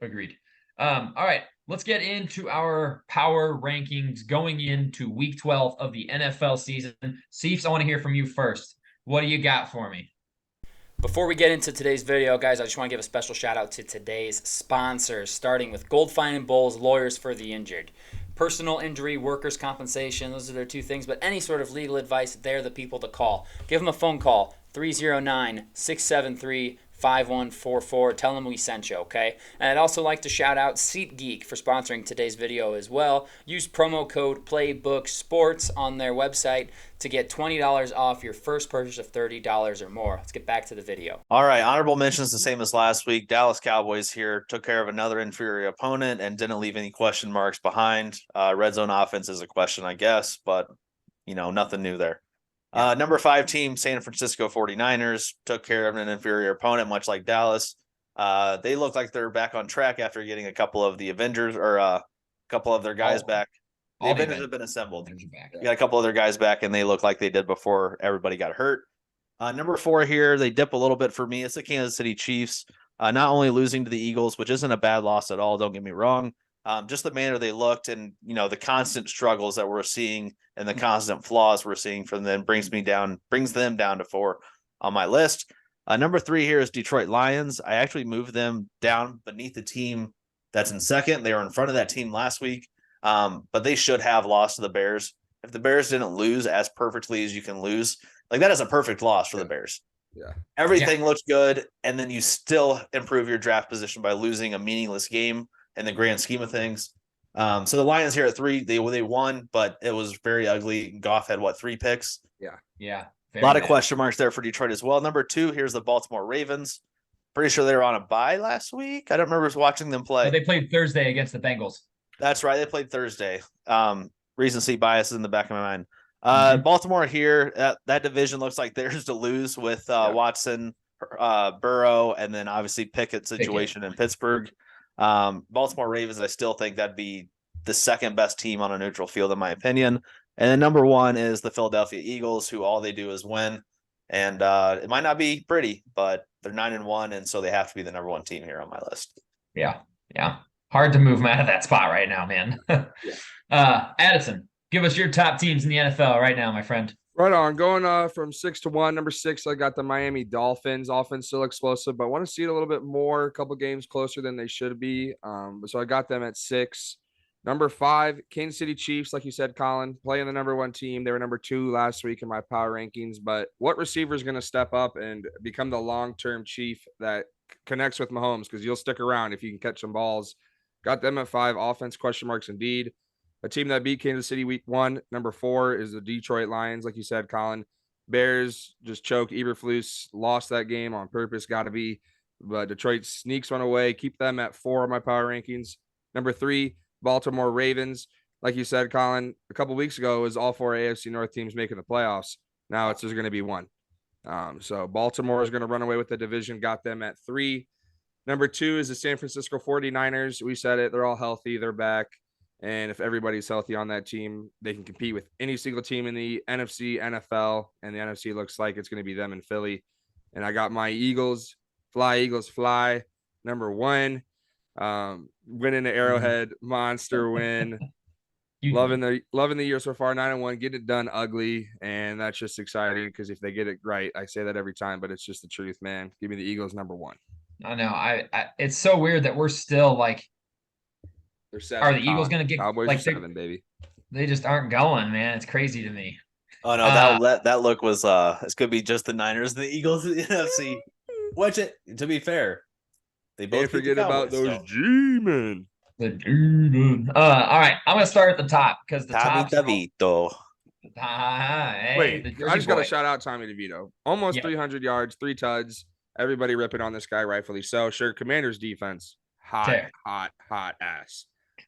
Agreed. All right, let's get into our power rankings going into week 12 of the NFL season. Cephs, I want to hear from you first. What do you got for me? Before we get into today's video, guys, I just want to give a special shout out to today's sponsors, starting with Gold Fine and Bowles, lawyers for the injured. Personal injury, workers' compensation, those are their two things, but any sort of legal advice, they're the people to call. Give them a phone call, 309 673 5144. Tell them we sent you, okay? And I'd also like to shout out SeatGeek for sponsoring today's video as well. Use promo code PlayBookSports on their website to get $20 off your first purchase of $30 or more. Let's get back to the video. All right, honorable mentions the same as last week. Dallas Cowboys here took care of another inferior opponent and didn't leave any question marks behind. Red zone offense is a question, I guess, but nothing new there. Number 5 team, San Francisco 49ers, took care of an inferior opponent, much like Dallas. They look like they're back on track after getting a couple of the Avengers or a couple of their guys back. The Avengers have been assembled. Got a couple of their guys back, and they look like they did before everybody got hurt. Number 4 here, they dip a little bit for me. It's the Kansas City Chiefs. Not only losing to the Eagles, which isn't a bad loss at all, don't get me wrong. Just the manner they looked and, the constant struggles that we're seeing and the constant flaws we're seeing from them brings them down to 4 on my list. Number 3 here is Detroit Lions. I actually moved them down beneath the team that's in second. They were in front of that team last week, but they should have lost to the Bears. If the Bears didn't lose as perfectly as you can lose, like that is a perfect loss for the Bears. Yeah. Everything looks good, and then you still improve your draft position by losing a meaningless game in the grand scheme of things. So the Lions here at 3, they won, but it was very ugly. Goff had 3 picks? Yeah. A lot of question marks there for Detroit as well. Number 2, here's the Baltimore Ravens. Pretty sure they were on a bye last week. I don't remember watching them play. But they played Thursday against the Bengals. That's right. They played Thursday. Recency bias is in the back of my mind. Baltimore here, that division looks like theirs to lose with Watson, Burrow, and then obviously Pickett situation in Pittsburgh. Baltimore Ravens, I still think that'd be the second best team on a neutral field, in my opinion. And then number 1 is the Philadelphia Eagles, who all they do is win. And it might not be pretty, but they're 9-1, and so they have to be the number 1 team here on my list. Yeah. Hard to move them out of that spot right now, man. Addison, give us your top teams in the NFL right now, my friend. Right on. Going from 6 to 1. Number 6, I got the Miami Dolphins. Offense still explosive, but I want to see it a little bit more. A couple games closer than they should be. So I got them at 6. Number 5, Kansas City Chiefs. Like you said, Colin, playing the number 1 team. They were number 2 last week in my power rankings. But what receiver is going to step up and become the long-term chief that connects with Mahomes? Because you'll stick around if you can catch some balls. Got them at 5. Offense question marks indeed. A team that beat Kansas City week 1, number 4, is the Detroit Lions. Like you said, Colin, Bears just choked. Eberflus lost that game on purpose. Got to be. But Detroit sneaks one away. Keep them at 4 on my power rankings. Number 3, Baltimore Ravens. Like you said, Colin, a couple weeks ago, it was all 4 AFC North teams making the playoffs. Now it's just going to be 1. So Baltimore is going to run away with the division. Got them at 3. Number 2 is the San Francisco 49ers. We said it. They're all healthy. They're back. And if everybody's healthy on that team, they can compete with any single team in the NFC, NFL, and the NFC looks like it's going to be them in Philly. And I got my Eagles, fly, number 1. Winning the Arrowhead, monster win. Loving the year so far, 9-1, get it done ugly, and that's just exciting because if they get it right, I say that every time, but it's just the truth, man. Give me the Eagles number 1. I know. I it's so weird that we're still like. They're 7. Are the Eagles going to get Cowboys like 7, baby? They just aren't going, man. It's crazy to me. Oh no, that look was it's gonna be just the Niners and the Eagles in the NFC. Watch it. To be fair, they both can't forget about those G-men. The G-men. All right, I'm gonna start at the top because the top. DeVito. Wait, I just got to shout out Tommy DeVito. Almost 300 yards, 3 tuds. Everybody ripping on this guy, rightfully so. Sure, Commanders defense, hot ass.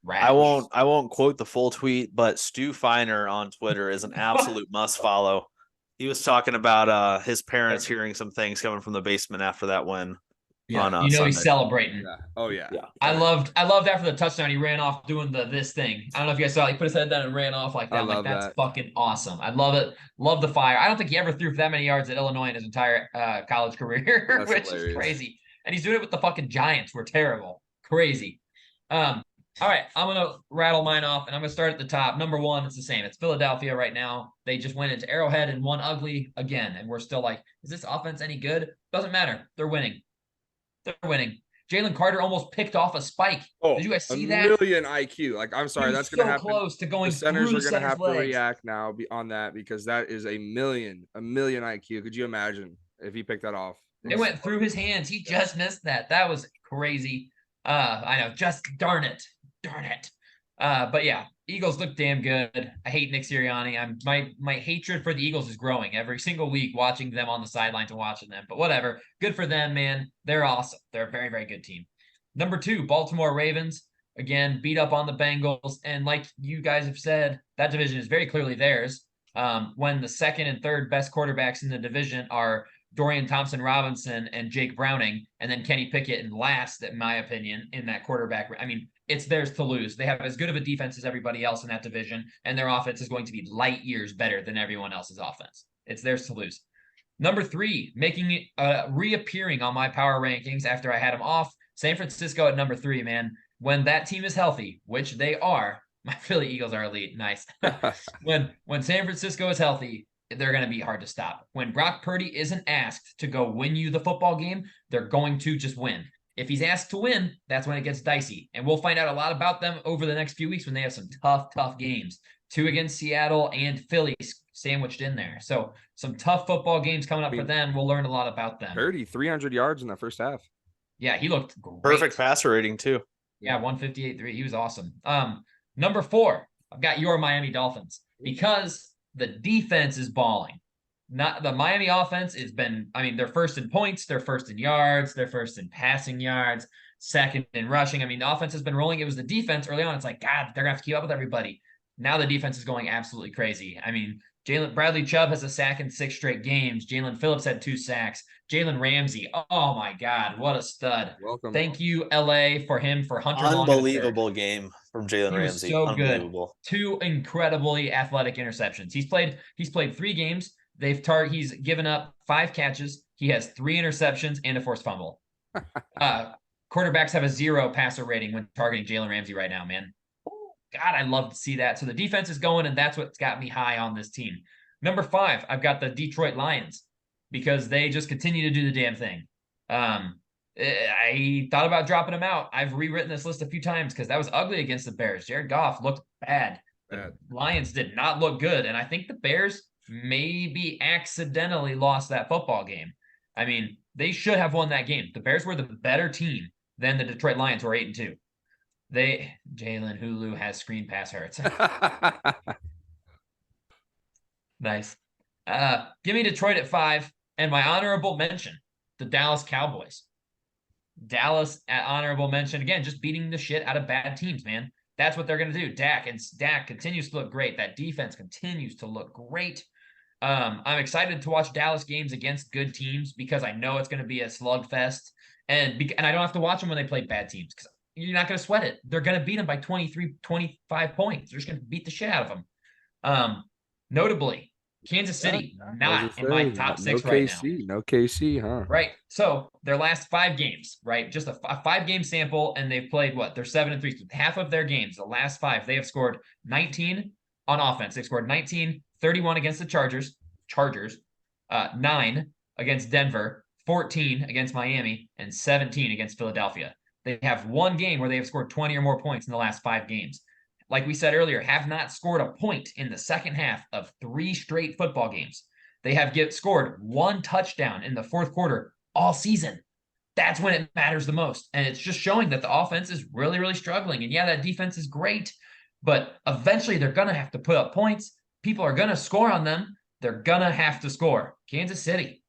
I won't quote the full tweet, but Stu Feiner on Twitter is an absolute must follow. He was talking about his parents hearing some things coming from the basement after that win. Yeah, on, Sunday. He's celebrating. Yeah. Oh yeah. I loved after the touchdown he ran off doing this thing. I don't know if you guys saw it. He put his head down and ran off like that. That's fucking awesome. I love it. Love the fire. I don't think he ever threw for that many yards at Illinois in his entire college career, which is crazy. And he's doing it with the fucking Giants. We're terrible. Crazy. All right, I'm gonna rattle mine off, and I'm gonna start at the top. Number one, it's the same. It's Philadelphia right now. They just went into Arrowhead and won ugly again, and we're still like, is this offense any good? Doesn't matter. They're winning. They're winning. Jalen Carter almost picked off a spike. Oh, did you guys see a that? million IQ. Like, I'm He sorry, was that's gonna so happen. close to going The centers through are gonna center's have to legs. react now on that because that is a million IQ. Could you imagine if he picked that off? It went through his hands. He just missed that. That was crazy. I know. Just darn it. Darn it. But yeah, Eagles look damn good. I hate Nick Sirianni. My hatred for the Eagles is growing every single week watching them on the sidelines and watching them. But whatever. Good for them, man. They're awesome. They're a very, very good team. Number 2, Baltimore Ravens. Again, beat up on the Bengals. And like you guys have said, that division is very clearly theirs. When the second and third best quarterbacks in the division are Dorian Thompson-Robinson and Jake Browning, and then Kenny Pickett in last, in my opinion, in that quarterback. I mean, it's theirs to lose. They have as good of a defense as everybody else in that division, and their offense is going to be light years better than everyone else's offense. It's theirs to lose. Number 3, making reappearing on my power rankings after I had them off, San Francisco at number 3, man. When that team is healthy, which they are, my Philly Eagles are elite. Nice. When San Francisco is healthy, they're going to be hard to stop. When Brock Purdy isn't asked to go win you the football game, they're going to just win. If he's asked to win, that's when it gets dicey. And we'll find out a lot about them over the next few weeks when they have some tough games. 2 against Seattle and Philly sandwiched in there. So some tough football games coming up for them. We'll learn a lot about them. 300 yards in the first half. Yeah, he looked great. Perfect passer rating too. Yeah, 158.3. He was awesome. Number 4, I've got your Miami Dolphins because the defense is balling. Not the Miami offense has been, I mean, they're first in points, they're first in yards, they're first in passing yards, second in rushing. I mean, the offense has been rolling. It was the defense early on. It's like, God, they're gonna have to keep up with everybody. Now the defense is going absolutely crazy. I mean, Bradley Chubb has a sack in 6 straight games. Jalen Phillips had 2 sacks. Jalen Ramsey, oh my God, what a stud. Welcome. Thank you, LA, for Hunter Long. Unbelievable game from Jalen Ramsey. So Unbelievable. Good. 2 incredibly athletic interceptions. He's played 3 games. He's given up 5 catches. He has 3 interceptions and a forced fumble. Quarterbacks have a 0 passer rating when targeting Jalen Ramsey right now, man. God, I love to see that. So the defense is going, and that's what's got me high on this team. Number 5, I've got the Detroit Lions because they just continue to do the damn thing. I thought about dropping them out. I've rewritten this list a few times because that was ugly against the Bears. Jared Goff looked bad. The Lions did not look good, and I think the Bears maybe accidentally lost that football game. I mean, they should have won that game. The Bears were the better team than the Detroit Lions, who are 8-2. Jalen Hulu has screen pass hurts. Nice. Give me Detroit at 5, and my honorable mention, the Dallas Cowboys. Dallas at honorable mention again, just beating the shit out of bad teams, man. That's what they're going to do. Dak continues to look great. That defense continues to look great. I'm excited to watch Dallas games against good teams because I know it's going to be a slugfest, and I don't have to watch them when they play bad teams because you're not going to sweat it. They're going to beat them by 23, 25 points. They're just going to beat the shit out of them. Notably, Kansas City, not in my top 6 right now. No KC, huh? Right. So their last 5 games, right? Just a 5-game sample, and they've played what? They're 7-3. So half of their games, the last 5, they have scored 19 on offense. They scored 19, 31 against the Chargers, 9 against Denver, 14 against Miami, and 17 against Philadelphia. They have 1 game where they have scored 20 or more points in the last 5 games. Like we said earlier, have not scored a point in the second half of 3 straight football games. They have scored 1 touchdown in the fourth quarter all season. That's when it matters the most. And it's just showing that the offense is really, really struggling. And yeah, that defense is great, but eventually they're going to have to put up points. People are going to score on them. They're going to have to score. Kansas City,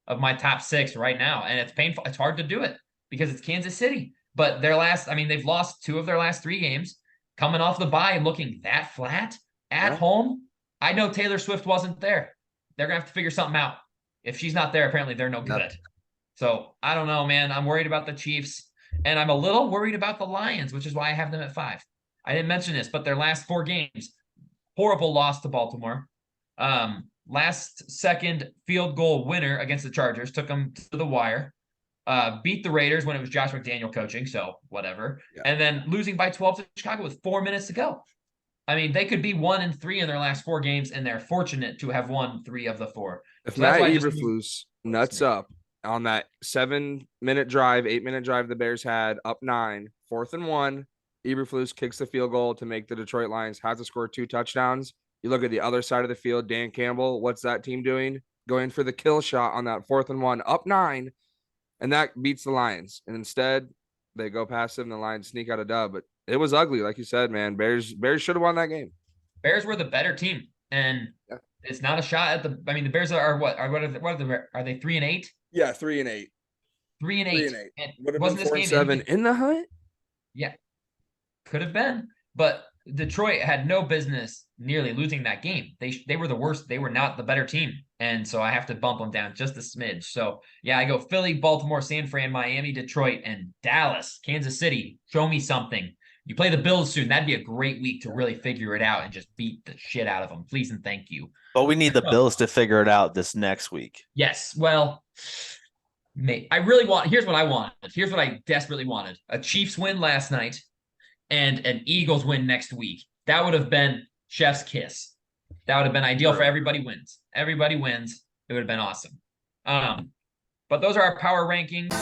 of my top 6 right now. And it's painful. It's hard to do it because it's Kansas City. But they've lost 2 of their last 3 games. Coming off the bye and looking that flat at home, I know Taylor Swift wasn't there. They're going to have to figure something out. If she's not there, apparently they're no good. So I don't know, man. I'm worried about the Chiefs, and I'm a little worried about the Lions, which is why I have them at 5. I didn't mention this, but their last 4 games, horrible loss to Baltimore. Last second field goal winner against the Chargers, took them to the wire. beat the Raiders when it was Josh McDaniel coaching, so whatever. Yeah. And then losing by 12 to Chicago with 4 minutes to go. I mean, they could be 1-3 in their last 4 games, and they're fortunate to have won 3 of the 4. If So that's Matt why I just- Eberflus nuts up on that 7-minute drive, 8-minute drive the Bears had up 9, 4th and 1, Eberflus kicks the field goal to make the Detroit Lions have to score 2 touchdowns. You look at the other side of the field, Dan Campbell, what's that team doing? Going for the kill shot on that 4th and 1, up 9, and that beats the Lions. And instead, they go past them, and the Lions sneak out a dub. But it was ugly, like you said, man. Bears should have won that game. Bears were the better team, and it's not a shot at the. I mean, the Bears are what? Are they 3-8? Yeah, 3-8. 3-8. And Would have wasn't been this 4-7 game in the hunt? could have been, but Detroit had no business nearly losing that game. They were the worst. They were not the better team, and so I have to bump them down just a smidge. So yeah, I go Philly, Baltimore, San Fran, Miami, Detroit, and Dallas, Kansas City. Show me something. You play the Bills soon. That'd be a great week to really figure it out and just beat the shit out of them. Please and thank you. But we need the Bills to figure it out this next week. Yes. Well, mate, I really want. Here's what I wanted. Here's what I desperately wanted: a Chiefs win last night and an Eagles win next week. That would have been chef's kiss. That would have been ideal for everybody wins. Everybody wins. It would have been awesome. But those are our power rankings.